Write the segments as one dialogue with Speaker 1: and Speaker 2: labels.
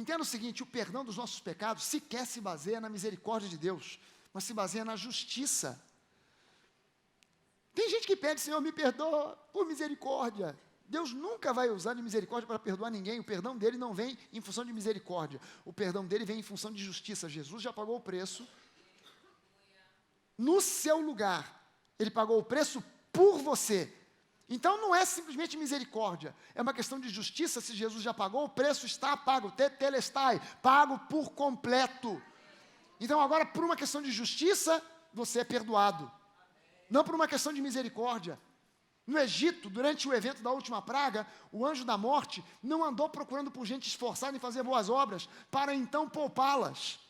Speaker 1: Entenda o seguinte, o perdão dos nossos pecados sequer se baseia na misericórdia de Deus, mas se baseia na justiça. Tem gente que pede, Senhor, me perdoa por misericórdia. Deus nunca vai usar de misericórdia para perdoar ninguém. O perdão dele não vem em função de misericórdia. O perdão dele vem em função de justiça. Jesus já pagou o preço no seu lugar. Ele pagou o preço por você. Então não é simplesmente misericórdia. É uma questão de justiça. Se Jesus já pagou, o preço está pago. Tetelestai, pago por completo. Então agora, por uma questão de justiça, você é perdoado. Não por uma questão de misericórdia. No Egito, durante o evento da última praga, o anjo da morte não andou procurando por gente esforçada em fazer boas obras, para então poupá-las,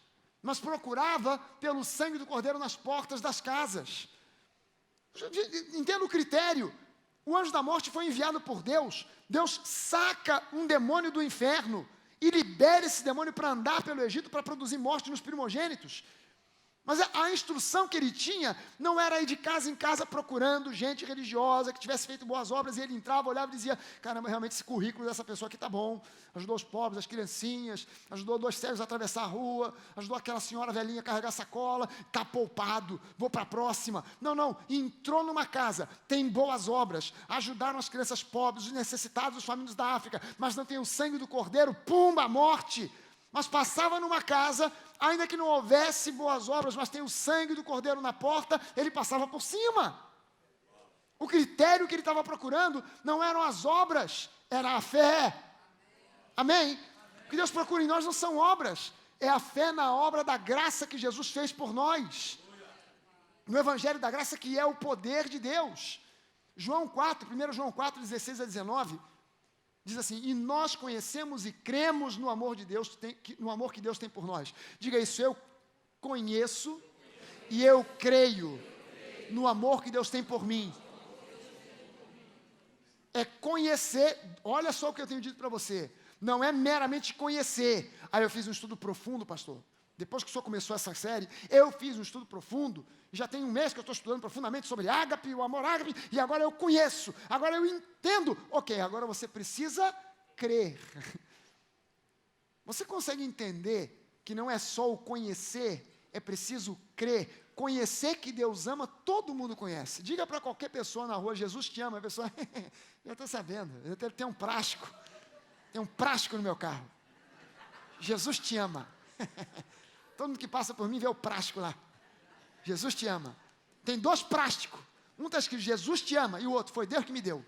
Speaker 1: mas procurava pelo sangue do cordeiro nas portas das casas. Entenda o critério. O anjo da morte foi enviado por Deus. Deus saca um demônio do inferno e libera esse demônio para andar pelo Egito, para produzir morte nos primogênitos. Mas a instrução que ele tinha não era ir de casa em casa procurando gente religiosa que tivesse feito boas obras, e ele entrava, olhava e dizia, caramba, realmente esse currículo dessa pessoa aqui está bom, ajudou os pobres, as criancinhas, ajudou 2 cegos a atravessar a rua, ajudou aquela senhora velhinha a carregar sacola, está poupado, vou para a próxima. Não, entrou numa casa, tem boas obras, ajudaram as crianças pobres, os necessitados, os famintos da África, mas não tem o sangue do cordeiro, pumba, morte. Mas passava numa casa, ainda que não houvesse boas obras, mas tem o sangue do cordeiro na porta, ele passava por cima. O critério que ele estava procurando não eram as obras, era a fé. Amém? O que Deus procura em nós não são obras, é a fé na obra da graça que Jesus fez por nós. No Evangelho da Graça, que é o poder de Deus. 1 João 4, 16 a 19, diz assim, e nós conhecemos e cremos no amor de Deus, no amor que Deus tem por nós. Diga isso, eu conheço e eu creio no amor que Deus tem por mim. É conhecer, olha só o que eu tenho dito para você, não é meramente conhecer. Aí eu fiz um estudo profundo, pastor. Depois que o senhor começou essa série, eu fiz um estudo profundo, já tem 1 mês que eu estou estudando profundamente sobre ágape, o amor ágape, e agora eu conheço, agora eu entendo. Ok, agora você precisa crer. Você consegue entender que não é só o conhecer, é preciso crer. Conhecer que Deus ama, todo mundo conhece. Diga para qualquer pessoa na rua, Jesus te ama, a pessoa, eu estou sabendo, eu tenho um prático, tem um prático no meu carro. Jesus te ama. Todo mundo que passa por mim vê o prático lá. Jesus te ama. Tem 2 práticos. Um está escrito, Jesus te ama, e o outro, foi Deus que me deu.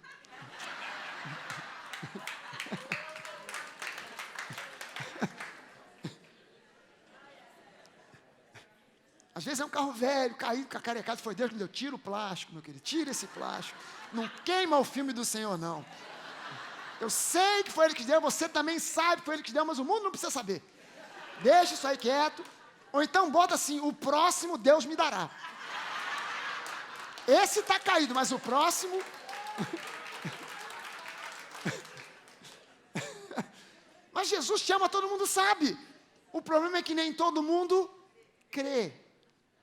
Speaker 1: Às vezes é um carro velho, caído, cacarecado, foi Deus que me deu. Tira o plástico, meu querido, tira esse plástico. Não queima o filme do Senhor, não. Eu sei que foi Ele que deu, você também sabe que foi Ele que deu, mas o mundo não precisa saber. Deixa isso aí quieto. Ou então bota assim, o próximo Deus me dará. Esse está caído, mas o próximo... Mas Jesus te ama, todo mundo sabe. O problema é que nem todo mundo crê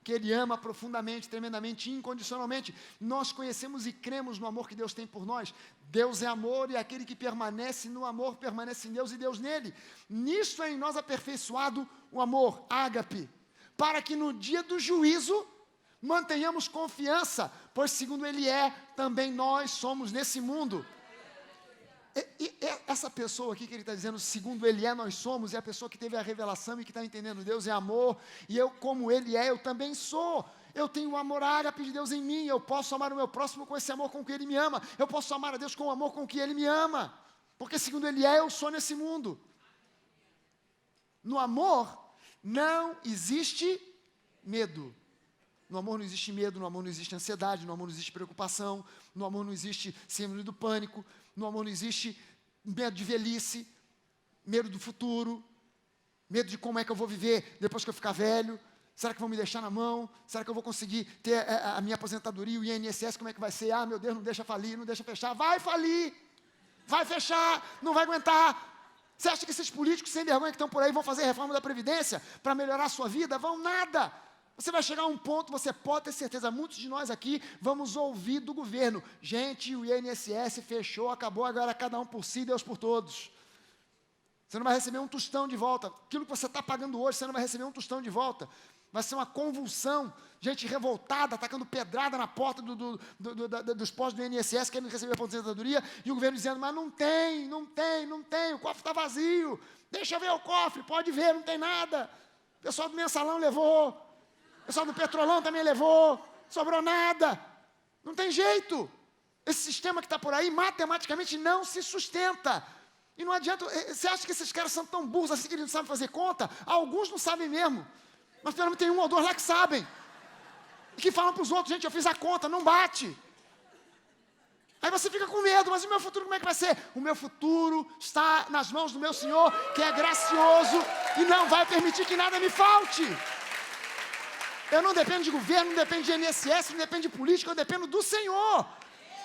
Speaker 1: que Ele ama profundamente, tremendamente, incondicionalmente. Nós conhecemos e cremos no amor que Deus tem por nós. Deus é amor, e aquele que permanece no amor, permanece em Deus e Deus nele. Nisso é em nós aperfeiçoado o amor, ágape, para que no dia do juízo mantenhamos confiança, pois segundo Ele é, também nós somos nesse mundo. E essa pessoa aqui que ele está dizendo, segundo Ele é, nós somos, é a pessoa que teve a revelação e que está entendendo, Deus é amor, e eu, como Ele é, eu também sou. Eu tenho o amor ágape de Deus em mim, eu posso amar o meu próximo com esse amor com que Ele me ama, eu posso amar a Deus com o amor com que Ele me ama, porque segundo Ele é, eu sou nesse mundo. No amor não existe medo. No amor não existe medo, no amor não existe ansiedade, no amor não existe preocupação, no amor não existe síndrome do pânico, no amor não existe medo de velhice, medo do futuro, medo de como é que eu vou viver depois que eu ficar velho. Será que vão me deixar na mão? Será que eu vou conseguir ter a minha aposentadoria, o INSS, como é que vai ser? Ah, meu Deus, não deixa falir, não deixa fechar. Vai falir, vai fechar, não vai aguentar. Você acha que esses políticos sem vergonha que estão por aí vão fazer reforma da Previdência para melhorar a sua vida? Vão nada. Você vai chegar a um ponto, você pode ter certeza, muitos de nós aqui vamos ouvir do governo, gente, o INSS fechou, acabou, agora cada um por si, Deus por todos. Você não vai receber um tostão de volta. Aquilo que você está pagando hoje, você não vai receber um tostão de volta. Vai ser uma convulsão. Gente revoltada, atacando pedrada na porta dos postos do INSS, querendo receber a aposentadoria, e o governo dizendo, mas não tem, o cofre está vazio. Deixa eu ver o cofre, pode ver, não tem nada. O pessoal do mensalão levou. O pessoal do petrolão também levou. Sobrou nada. Não tem jeito. Esse sistema que está por aí, matematicamente, não se sustenta. E não adianta, você acha que esses caras são tão burros assim que eles não sabem fazer conta? Alguns não sabem mesmo. Mas pelo menos tem um ou dois lá que sabem. E que falam para os outros, gente, eu fiz a conta, não bate. Aí você fica com medo, mas e o meu futuro como é que vai ser? O meu futuro está nas mãos do meu Senhor, que é gracioso e não vai permitir que nada me falte. Eu não dependo de governo, não dependo de INSS, não dependo de política, eu dependo do Senhor.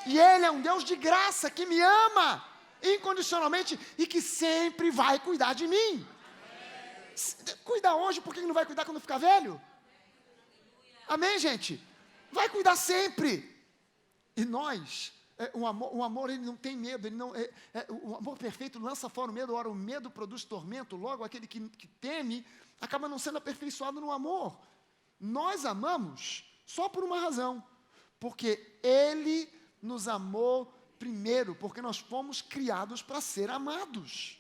Speaker 1: E Ele é um Deus de graça, que me ama incondicionalmente e que sempre vai cuidar de mim. Cuida hoje, por que não vai cuidar quando ficar velho? Amém, gente? Vai cuidar sempre. E nós, o amor ele não tem medo, o amor perfeito lança fora o medo. Ora, o medo produz tormento, logo aquele que teme acaba não sendo aperfeiçoado no amor. Nós amamos só por uma razão, porque Ele nos amou primeiro, porque nós fomos criados para ser amados.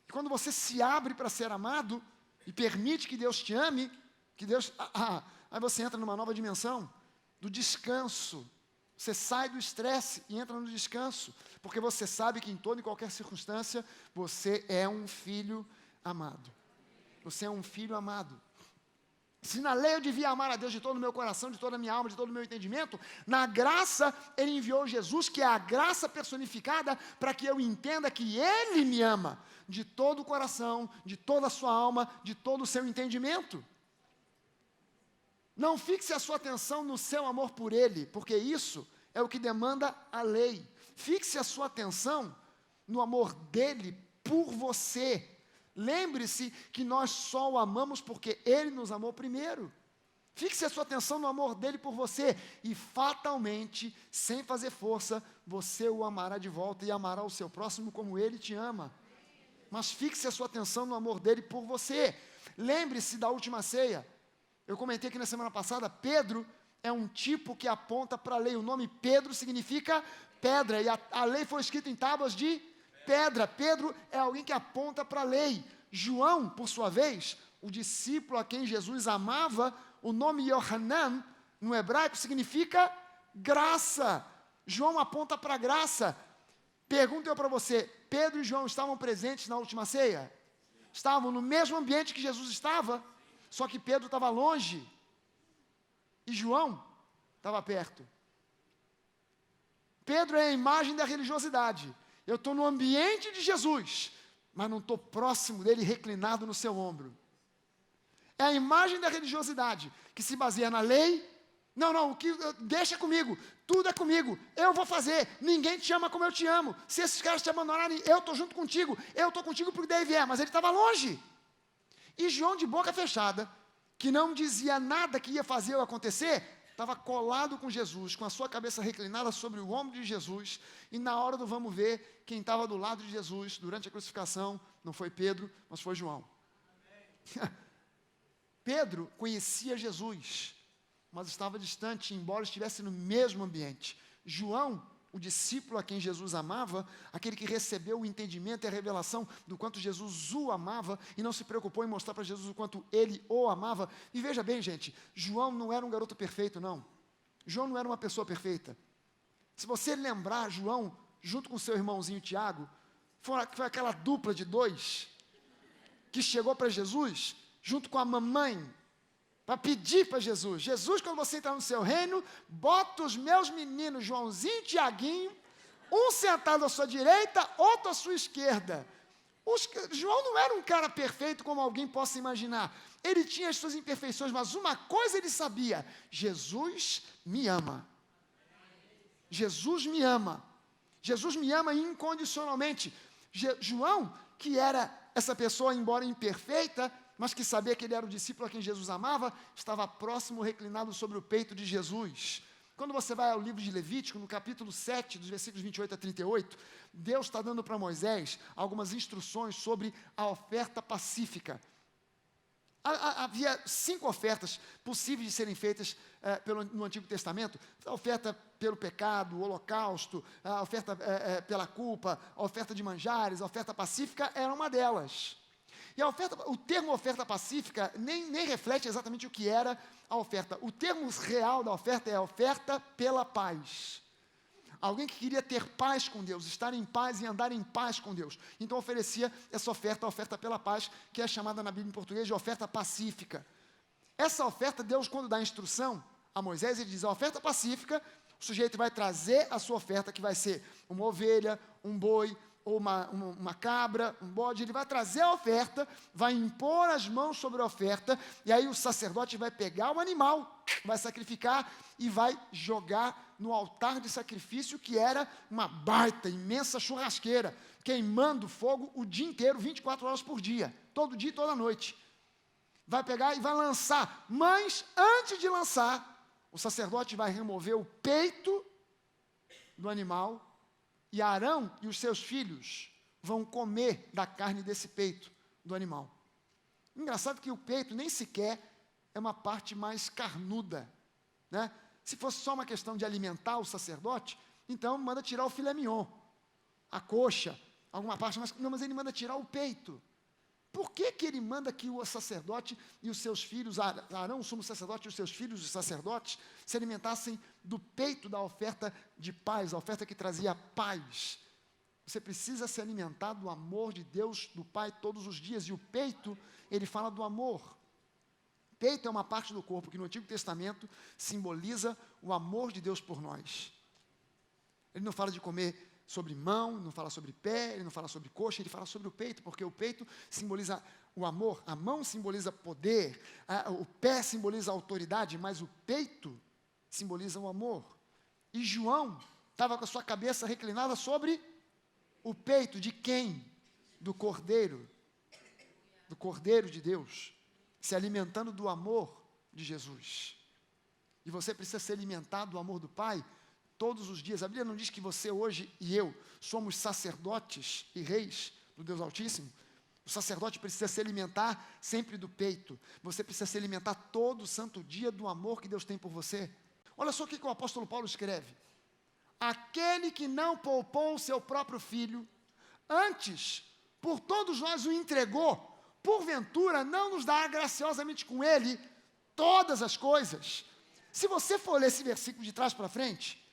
Speaker 1: E quando você se abre para ser amado e permite que Deus te ame, aí você entra numa nova dimensão do descanso. Você sai do estresse e entra no descanso, porque você sabe que em toda e qualquer circunstância você é um filho amado. Você é um filho amado. Se na lei eu devia amar a Deus de todo o meu coração, de toda a minha alma, de todo o meu entendimento, na graça Ele enviou Jesus, que é a graça personificada, para que eu entenda que Ele me ama, de todo o coração, de toda a sua alma, de todo o seu entendimento. Não fixe a sua atenção no seu amor por Ele, porque isso é o que demanda a lei. Fixe a sua atenção no amor dEle por você. Lembre-se que nós só o amamos porque Ele nos amou primeiro. Fixe a sua atenção no amor dEle por você e fatalmente, sem fazer força, você o amará de volta e amará o seu próximo como Ele te ama. Mas fixe a sua atenção no amor dEle por você. Lembre-se da última ceia. Eu comentei aqui na semana passada, Pedro é um tipo que aponta para a lei. O nome Pedro significa pedra e a lei foi escrita em tábuas de pedra. Pedro é alguém que aponta para a lei. João, por sua vez, o discípulo a quem Jesus amava, o nome Yohanan, no hebraico, significa graça. João aponta para a graça. Pergunto eu para você, Pedro e João estavam presentes na última ceia? Estavam no mesmo ambiente que Jesus estava, só que Pedro estava longe e João estava perto. Pedro é a imagem da religiosidade. Eu estou no ambiente de Jesus, mas não estou próximo dele, reclinado no seu ombro. É a imagem da religiosidade, que se baseia na lei. Não, deixa comigo, tudo é comigo, eu vou fazer, ninguém te ama como eu te amo. Se esses caras te abandonarem, eu estou junto contigo, eu estou contigo porque daí vier, mas ele estava longe. E João, de boca fechada, que não dizia nada que ia fazer ou acontecer, estava colado com Jesus, com a sua cabeça reclinada sobre o ombro de Jesus, e na hora do vamos ver, quem estava do lado de Jesus, durante a crucificação, não foi Pedro, mas foi João. Pedro conhecia Jesus, mas estava distante, embora estivesse no mesmo ambiente. João, o discípulo a quem Jesus amava, aquele que recebeu o entendimento e a revelação do quanto Jesus o amava, e não se preocupou em mostrar para Jesus o quanto ele o amava. E veja bem, gente, João não era um garoto perfeito, não. João não era uma pessoa perfeita. Se você lembrar, João, junto com seu irmãozinho Tiago, foi aquela dupla de dois, que chegou para Jesus, junto com a mamãe, para pedir para Jesus, quando você entrar no seu reino, bota os meus meninos, Joãozinho e Tiaguinho, um sentado à sua direita, outro à sua esquerda. João não era um cara perfeito como alguém possa imaginar. Ele tinha as suas imperfeições, mas uma coisa ele sabia: Jesus me ama. Jesus me ama. Jesus me ama incondicionalmente. João, que era essa pessoa, embora imperfeita, mas que sabia que ele era o discípulo a quem Jesus amava, estava próximo, reclinado sobre o peito de Jesus. Quando você vai ao livro de Levítico, no capítulo 7, dos versículos 28 a 38, Deus está dando para Moisés algumas instruções sobre a oferta pacífica. Havia 5 ofertas possíveis de serem feitas no Antigo Testamento: a oferta pelo pecado, o holocausto, a oferta pela culpa, a oferta de manjares, a oferta pacífica era uma delas. E o termo oferta pacífica nem reflete exatamente o que era a oferta. O termo real da oferta é a oferta pela paz. Alguém que queria ter paz com Deus, estar em paz e andar em paz com Deus. Então oferecia essa oferta, a oferta pela paz, que é chamada na Bíblia em português de oferta pacífica. Essa oferta, Deus, quando dá a instrução a Moisés, ele diz: a oferta pacífica, o sujeito vai trazer a sua oferta, que vai ser uma ovelha, um boi, ou uma cabra, um bode. Ele vai trazer a oferta, vai impor as mãos sobre a oferta, e aí o sacerdote vai pegar o animal, vai sacrificar e vai jogar no altar de sacrifício, que era uma baita, imensa churrasqueira, queimando fogo o dia inteiro, 24 horas por dia, todo dia e toda noite. Vai pegar e vai lançar, mas antes de lançar, o sacerdote vai remover o peito do animal, e Arão e os seus filhos vão comer da carne desse peito do animal. Engraçado que o peito nem sequer é uma parte mais carnuda, né? Se fosse só uma questão de alimentar o sacerdote, então manda tirar o filé mignon, a coxa, alguma parte, mas ele manda tirar o peito. Por que ele manda que o sacerdote e os seus filhos, Arão, o sumo sacerdote, e os seus filhos, os sacerdotes, se alimentassem do peito da oferta de paz, a oferta que trazia paz? Você precisa se alimentar do amor de Deus, do Pai, todos os dias. E o peito, ele fala do amor. Peito é uma parte do corpo que no Antigo Testamento simboliza o amor de Deus por nós. Ele não fala de comer sobre mão, não fala sobre pé, ele não fala sobre coxa, ele fala sobre o peito, porque o peito simboliza o amor, a mão simboliza poder, o pé simboliza autoridade, mas o peito simboliza o amor. E João estava com a sua cabeça reclinada sobre o peito de quem? Do Cordeiro de Deus, se alimentando do amor de Jesus. E você precisa se alimentar do amor do Pai todos os dias. A Bíblia não diz que você hoje e eu somos sacerdotes e reis do Deus Altíssimo? O sacerdote precisa se alimentar sempre do peito. Você precisa se alimentar todo santo dia do amor que Deus tem por você. Olha só o que o apóstolo Paulo escreve: aquele que não poupou o seu próprio filho, antes por todos nós o entregou, porventura não nos dará graciosamente com ele todas as coisas? Se você for ler esse versículo de trás para frente,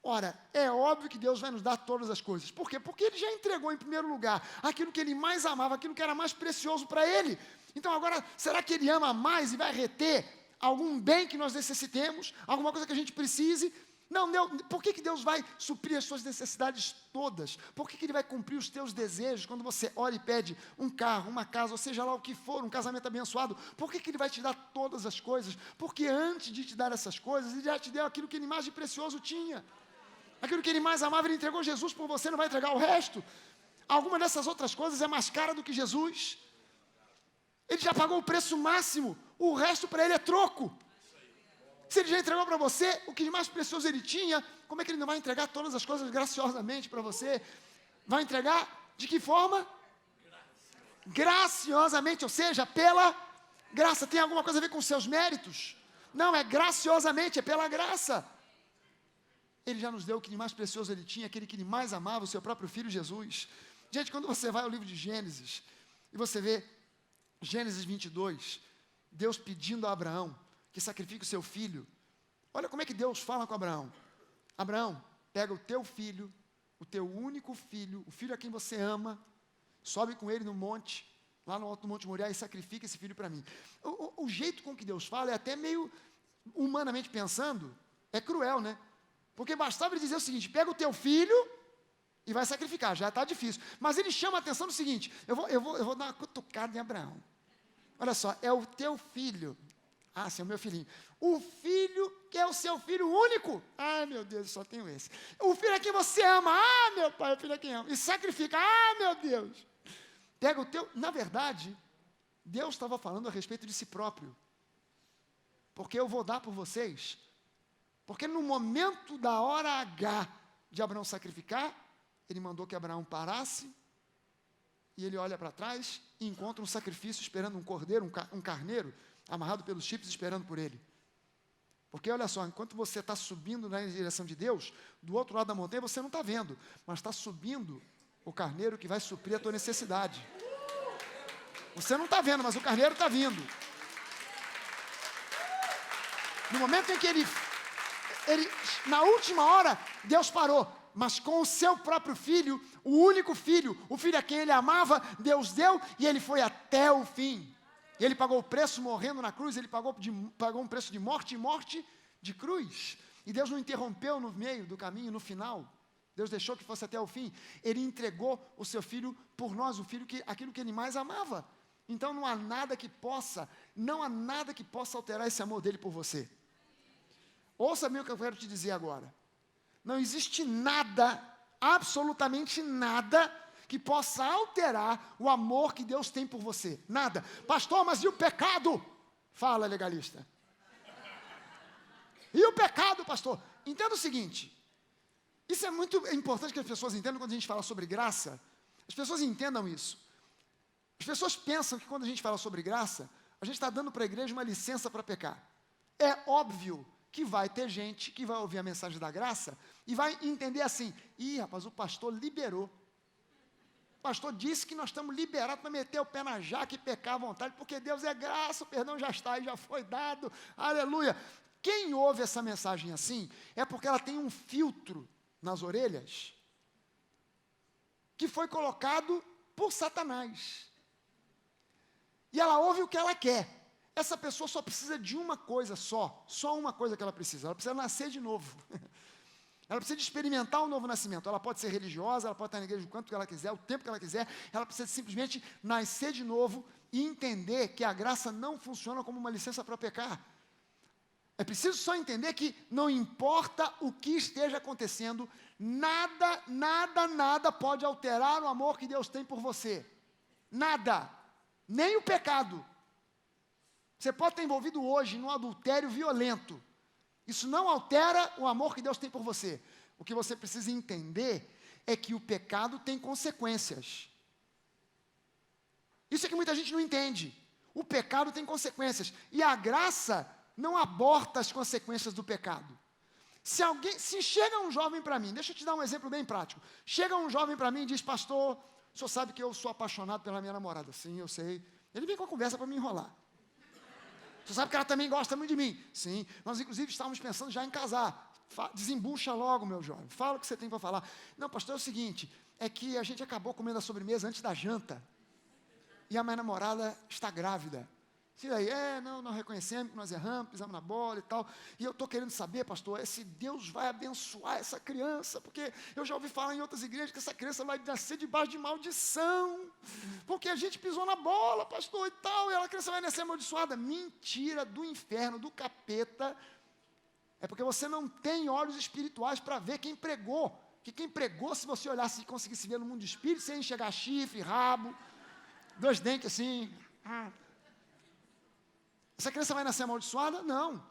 Speaker 1: ora, é óbvio que Deus vai nos dar todas as coisas. Por quê? Porque Ele já entregou em primeiro lugar aquilo que Ele mais amava, aquilo que era mais precioso para Ele. Então agora, será que Ele ama mais e vai reter algum bem que nós necessitemos? Alguma coisa que a gente precise? Não, por que Deus vai suprir as suas necessidades todas? Por que Ele vai cumprir os teus desejos quando você ora e pede um carro, uma casa, ou seja lá o que for, um casamento abençoado? Por que Ele vai te dar todas as coisas? Porque antes de te dar essas coisas, Ele já te deu aquilo que Ele mais de precioso tinha. Aquilo que Ele mais amava, Ele entregou Jesus por você, não vai entregar o resto? Alguma dessas outras coisas é mais cara do que Jesus? Ele já pagou o preço máximo, o resto para Ele é troco. Se Ele já entregou para você o que mais precioso Ele tinha, como é que Ele não vai entregar todas as coisas graciosamente para você? Vai entregar de que forma? Graciosamente, ou seja, pela graça. Tem alguma coisa a ver com seus méritos? Não, é graciosamente, é pela graça. Ele já nos deu o que de mais precioso Ele tinha, aquele que Ele mais amava, o seu próprio Filho Jesus. Gente, quando você vai ao livro de Gênesis, e você vê Gênesis 22, Deus pedindo a Abraão que sacrifique o seu filho. Olha como é que Deus fala com Abraão. Abraão, pega o teu filho, o teu único filho, o filho a quem você ama, sobe com ele no monte, lá no alto do Monte Moriá, e sacrifica esse filho para mim. O jeito com que Deus fala é até meio, humanamente pensando, é cruel, né? Porque bastava ele dizer o seguinte: pega o teu filho e vai sacrificar, já está difícil. Mas ele chama a atenção no seguinte: eu vou dar uma cutucada em Abraão. Olha só, é o teu filho. Ah, sim, é o meu filhinho. O filho que é o seu filho único. Ah, meu Deus, eu só tenho esse. O filho a quem você ama. Ah, meu pai, o filho a quem ama. E sacrifica. Ah, meu Deus. Pega o teu... Na verdade, Deus estava falando a respeito de si próprio. Porque eu vou dar por vocês Porque no momento da hora H de Abraão sacrificar, ele mandou que Abraão parasse, e ele olha para trás e encontra um sacrifício esperando um cordeiro, um carneiro, amarrado pelos chifres, esperando por ele. Porque olha só, enquanto você está subindo na direção de Deus, do outro lado da montanha você não está vendo, mas está subindo o carneiro que vai suprir a tua necessidade. Você não está vendo, mas o carneiro está vindo. No momento em que ele, na última hora, Deus parou, mas com o seu próprio filho, o único filho, o filho a quem ele amava, Deus deu, e ele foi até o fim. E ele pagou o preço morrendo na cruz, ele pagou um preço de morte, e morte de cruz. E Deus não interrompeu no meio do caminho, no final. Deus deixou que fosse até o fim. Ele entregou o seu filho por nós, aquilo que ele mais amava. Então não há nada que possa alterar esse amor dele por você. Ouça bem o que eu quero te dizer agora. Não existe nada, absolutamente nada, que possa alterar o amor que Deus tem por você. Nada. Pastor, mas e o pecado? Fala, legalista. E o pecado, pastor? Entenda o seguinte. Isso é muito importante que as pessoas entendam quando a gente fala sobre graça. As pessoas entendam isso. As pessoas pensam que quando a gente fala sobre graça, a gente está dando para a igreja uma licença para pecar. É óbvio que vai ter gente que vai ouvir a mensagem da graça e vai entender assim: ih, rapaz, o pastor liberou. O pastor disse que nós estamos liberados para meter o pé na jaca e pecar à vontade, porque Deus é graça, o perdão já está e já foi dado. Aleluia. Quem ouve essa mensagem assim, é porque ela tem um filtro nas orelhas que foi colocado por Satanás. E ela ouve o que ela quer. Essa pessoa só precisa de uma coisa só uma coisa que ela precisa nascer de novo. Ela precisa de experimentar um novo nascimento. Ela pode ser religiosa, ela pode estar na igreja o quanto que ela quiser, o tempo que ela quiser, ela precisa simplesmente nascer de novo e entender que a graça não funciona como uma licença para pecar. É preciso só entender que não importa o que esteja acontecendo, nada pode alterar o amor que Deus tem por você. Nada. Nem o pecado. Você pode estar envolvido hoje num adultério violento. Isso não altera o amor que Deus tem por você. O que você precisa entender é que o pecado tem consequências. Isso é que muita gente não entende. O pecado tem consequências. E a graça não aborta as consequências do pecado. Se chega um jovem para mim, deixa eu te dar um exemplo bem prático. Chega um jovem para mim e diz: pastor, o senhor sabe que eu sou apaixonado pela minha namorada. Sim, eu sei. Ele vem com a conversa para me enrolar. O senhor sabe que ela também gosta muito de mim. Sim, nós inclusive estávamos pensando já em casar. Desembucha logo, meu jovem. Fala o que você tem para falar. Não, pastor, é o seguinte, é que a gente acabou comendo a sobremesa antes da janta. E a minha namorada está grávida. E aí, nós reconhecemos que nós erramos, pisamos na bola e tal. E eu estou querendo saber, pastor, se Deus vai abençoar essa criança, porque eu já ouvi falar em outras igrejas que essa criança vai nascer debaixo de maldição, porque a gente pisou na bola, pastor, e tal, e a criança vai nascer amaldiçoada. Mentira do inferno, do capeta. É porque você não tem olhos espirituais para ver quem pregou. Que quem pregou, se você olhasse e conseguisse ver no mundo do espírito, sem enxergar chifre, rabo, 2 dentes assim. Essa criança vai nascer amaldiçoada? Não.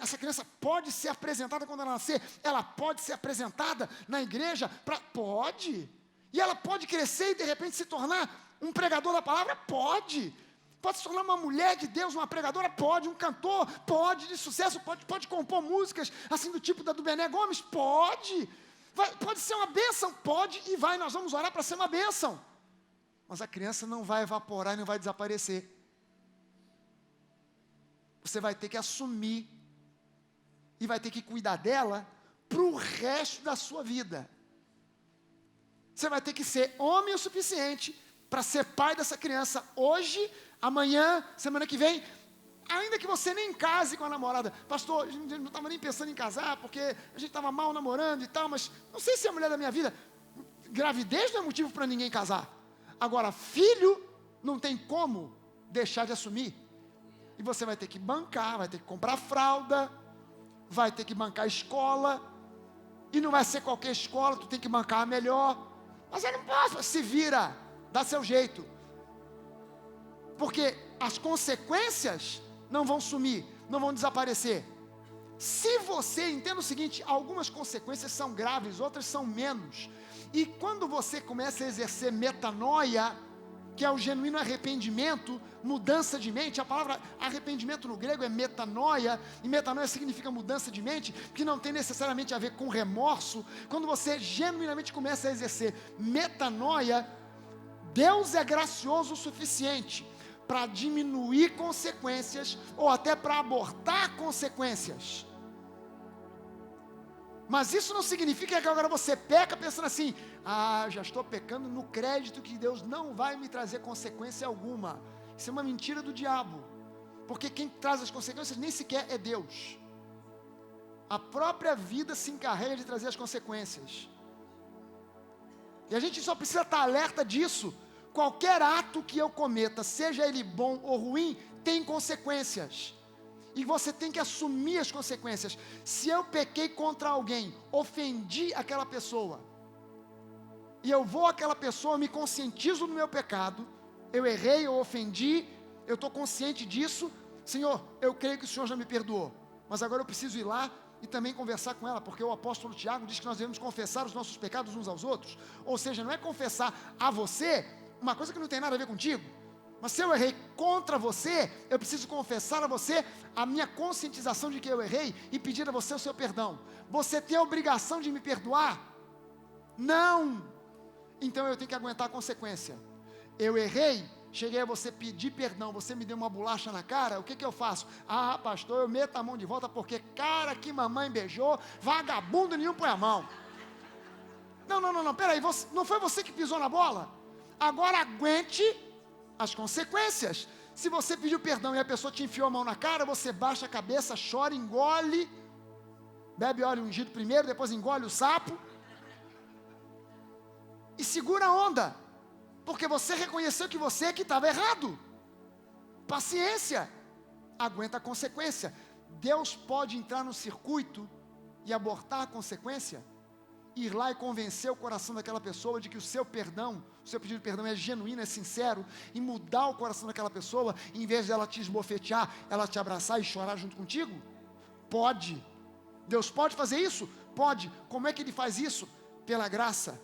Speaker 1: Essa criança pode ser apresentada quando ela nascer. Ela pode ser apresentada na igreja? Pode. E ela pode crescer e de repente se tornar um pregador da palavra? Pode. Pode se tornar uma mulher de Deus, uma pregadora? Pode. Um cantor? Pode. De sucesso? Pode compor músicas assim do tipo da do Bené Gomes? Pode. Pode ser uma bênção? Pode e vai. Nós vamos orar para ser uma bênção. Mas a criança não vai evaporar e não vai desaparecer. Você vai ter que assumir e vai ter que cuidar dela para o resto da sua vida. Você vai ter que ser homem o suficiente para ser pai dessa criança hoje, amanhã, semana que vem, ainda que você nem case com a namorada. Pastor, a gente não estava nem pensando em casar, porque a gente estava mal namorando e tal, mas não sei se é a mulher da minha vida. Gravidez não é motivo para ninguém casar. Agora, filho, não tem como deixar de assumir. E você vai ter que bancar, vai ter que comprar fralda, vai ter que bancar a escola, e não vai ser qualquer escola, tu tem que bancar a melhor. Mas eu não posso, se vira, dá seu jeito. Porque as consequências não vão sumir, não vão desaparecer. Se você, entenda o seguinte, algumas consequências são graves, outras são menos. E quando você começa a exercer metanoia, que é o genuíno arrependimento, mudança de mente, a palavra arrependimento no grego é metanoia, e metanoia significa mudança de mente, que não tem necessariamente a ver com remorso. Quando você genuinamente começa a exercer metanoia, Deus é gracioso o suficiente para diminuir consequências, ou até para abortar consequências. Mas isso não significa que agora você peca pensando assim, já estou pecando no crédito que Deus não vai me trazer consequência alguma. Isso é uma mentira do diabo, porque quem traz as consequências nem sequer é Deus. A própria vida se encarrega de trazer as consequências. E a gente só precisa estar alerta disso. Qualquer ato que eu cometa, seja ele bom ou ruim, tem consequências. E você tem que assumir as consequências. Se eu pequei contra alguém, ofendi aquela pessoa, e eu vou àquela pessoa, me conscientizo do meu pecado, eu errei, eu ofendi, eu estou consciente disso, Senhor, eu creio que o Senhor já me perdoou, mas agora eu preciso ir lá e também conversar com ela, porque o apóstolo Tiago diz que nós devemos confessar os nossos pecados uns aos outros. Ou seja, não é confessar a você uma coisa que não tem nada a ver contigo, mas se eu errei contra você, eu preciso confessar a você a minha conscientização de que eu errei e pedir a você o seu perdão. Você tem a obrigação de me perdoar? Não. Então eu tenho que aguentar a consequência. Eu errei, cheguei a você pedir perdão, você me deu uma bolacha na cara, o que eu faço? Pastor, eu meto a mão de volta, porque cara que mamãe beijou, vagabundo nenhum põe a mão. Não, peraí, não foi você que pisou na bola? Agora aguente as consequências. Se você pediu perdão e a pessoa te enfiou a mão na cara, você baixa a cabeça, chora, engole, bebe óleo ungido primeiro, depois engole o sapo, e segura a onda, porque você reconheceu que você que estava errado. Paciência, aguenta a consequência. Deus pode entrar no circuito e abortar a consequência, ir lá e convencer o coração daquela pessoa de que o seu perdão, o seu pedido de perdão é genuíno, é sincero, e mudar o coração daquela pessoa, em vez de ela te esbofetear, ela te abraçar e chorar junto contigo? Pode. Deus pode fazer isso? Pode. Como é que Ele faz isso? Pela graça.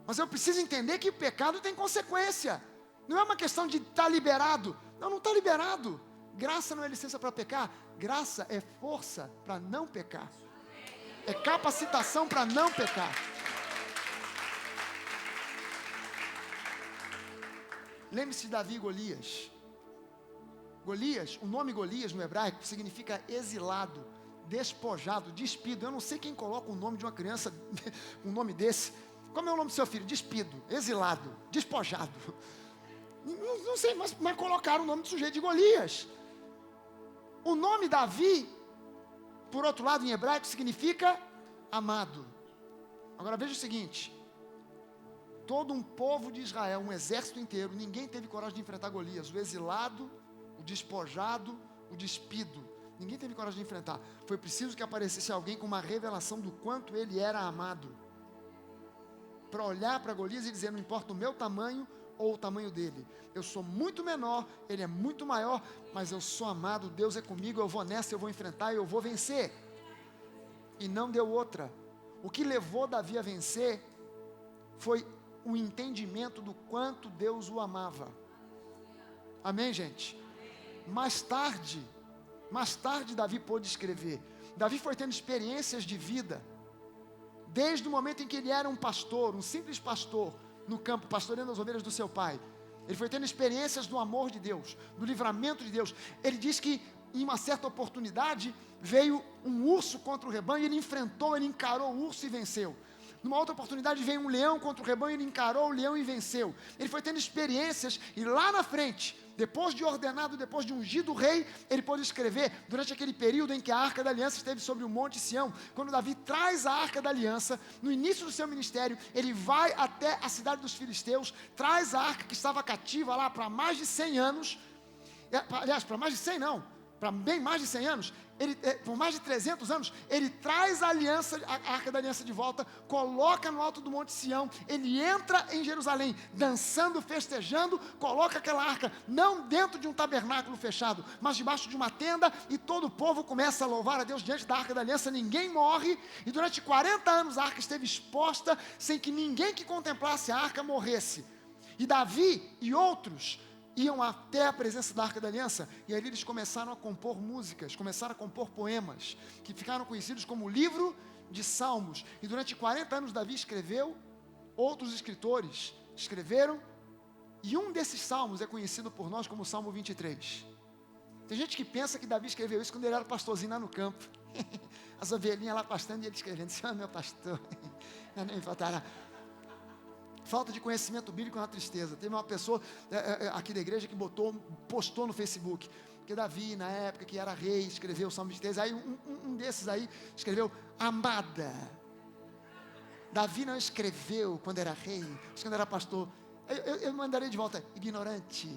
Speaker 1: Mas eu preciso entender que o pecado tem consequência. Não é uma questão de estar liberado. Não está liberado. Graça não é licença para pecar. Graça é força para não pecar. É capacitação para não pecar. Lembre-se de Davi e Golias. Golias, o nome Golias no hebraico significa exilado, despojado, despido. Eu não sei quem coloca o nome de uma criança, um nome desse. Como é o nome do seu filho? Despido, exilado, despojado. Não sei, mas colocaram o nome do sujeito de Golias. O nome Davi, por outro lado, em hebraico, significa amado. Agora veja o seguinte: todo um povo de Israel, um exército inteiro, ninguém teve coragem de enfrentar Golias. O exilado, o despojado, o despido, ninguém teve coragem de enfrentar. Foi preciso que aparecesse alguém com uma revelação do quanto ele era amado, para olhar para Golias e dizer: não importa o meu tamanho ou o tamanho dele, eu sou muito menor, ele é muito maior, mas eu sou amado, Deus é comigo, eu vou nessa, eu vou enfrentar, eu vou vencer. E não deu outra. O que levou Davi a vencer foi o entendimento do quanto Deus o amava. Amém, gente? Mais tarde Davi pôde escrever. Davi foi tendo experiências de vida, desde o momento em que ele era um pastor, um simples pastor, no campo, pastoreando as ovelhas do seu pai. Ele foi tendo experiências do amor de Deus, do livramento de Deus. Ele diz que, em uma certa oportunidade, veio um urso contra o rebanho, ele enfrentou, ele encarou o urso e venceu. Numa outra oportunidade veio um leão contra o rebanho, ele encarou o leão e venceu. Ele foi tendo experiências, e lá na frente, depois de ordenado, depois de ungido rei, ele pôde escrever, durante aquele período em que a Arca da Aliança esteve sobre o Monte Sião, quando Davi traz a Arca da Aliança, no início do seu ministério, ele vai até a cidade dos filisteus, traz a Arca que estava cativa lá para mais de 100 anos, aliás, para mais de 100 não, para bem mais de 100 anos, por mais de 300 anos, ele traz a Arca da Aliança de volta, coloca no alto do Monte Sião, ele entra em Jerusalém, dançando, festejando, coloca aquela arca, não dentro de um tabernáculo fechado, mas debaixo de uma tenda, e todo o povo começa a louvar a Deus diante da Arca da Aliança, ninguém morre, e durante 40 anos a arca esteve exposta, sem que ninguém que contemplasse a arca morresse. E Davi e outros iam até a presença da Arca da Aliança, e ali eles começaram a compor músicas, começaram a compor poemas, que ficaram conhecidos como livro de Salmos, e durante 40 anos Davi escreveu, outros escritores escreveram, e um desses salmos é conhecido por nós como o Salmo 23, tem gente que pensa que Davi escreveu isso quando ele era pastorzinho lá no campo, as ovelhinhas lá pastando, e ele escrevendo, Senhor meu pastor, não me faltará. Falta de conhecimento bíblico é uma tristeza. Teve uma pessoa aqui da igreja que postou no Facebook, que Davi, na época que era rei, escreveu o Salmo 23, aí um desses aí escreveu, amada. Davi não escreveu quando era rei, quando era pastor. Eu mandarei de volta, ignorante.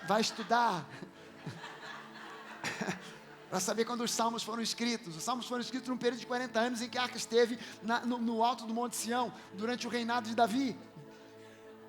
Speaker 1: Vai estudar. Para saber quando os salmos foram escritos. Os salmos foram escritos num período de 40 anos em que a arca esteve no alto do Monte Sião, durante o reinado de Davi.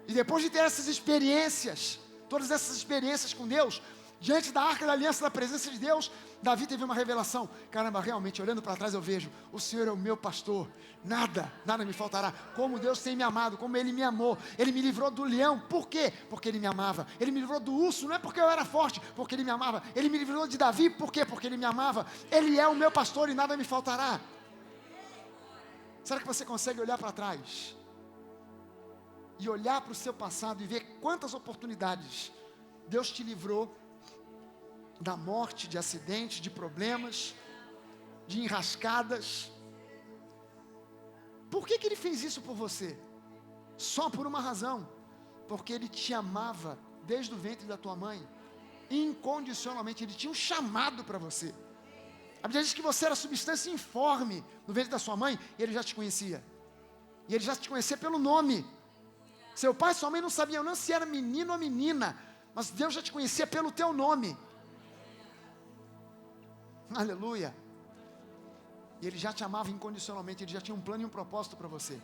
Speaker 1: E depois de ter essas experiências, todas essas experiências com Deus, diante da Arca da Aliança, da presença de Deus, Davi teve uma revelação. Caramba, realmente, olhando para trás eu vejo, o Senhor é o meu pastor, nada me faltará. Como Deus tem me amado, como Ele me amou, Ele me livrou do leão. Por quê? Porque Ele me amava. Ele me livrou do urso, não é porque eu era forte, porque Ele me amava. Ele me livrou de Davi, por quê? Porque Ele me amava. Ele é o meu pastor e nada me faltará. Será que você consegue olhar para trás e olhar para o seu passado e ver quantas oportunidades Deus te livrou da morte, de acidentes, de problemas, de enrascadas? Por que Ele fez isso por você? Só por uma razão, porque Ele te amava desde o ventre da tua mãe, incondicionalmente. Ele tinha um chamado para você. A Bíblia diz que você era substância informe no ventre da sua mãe, e Ele já te conhecia, e Ele já te conhecia pelo nome. Seu pai e sua mãe não sabiam não se era menino ou menina, mas Deus já te conhecia pelo teu nome. Aleluia. E Ele já te amava incondicionalmente. Ele já tinha um plano e um propósito para você.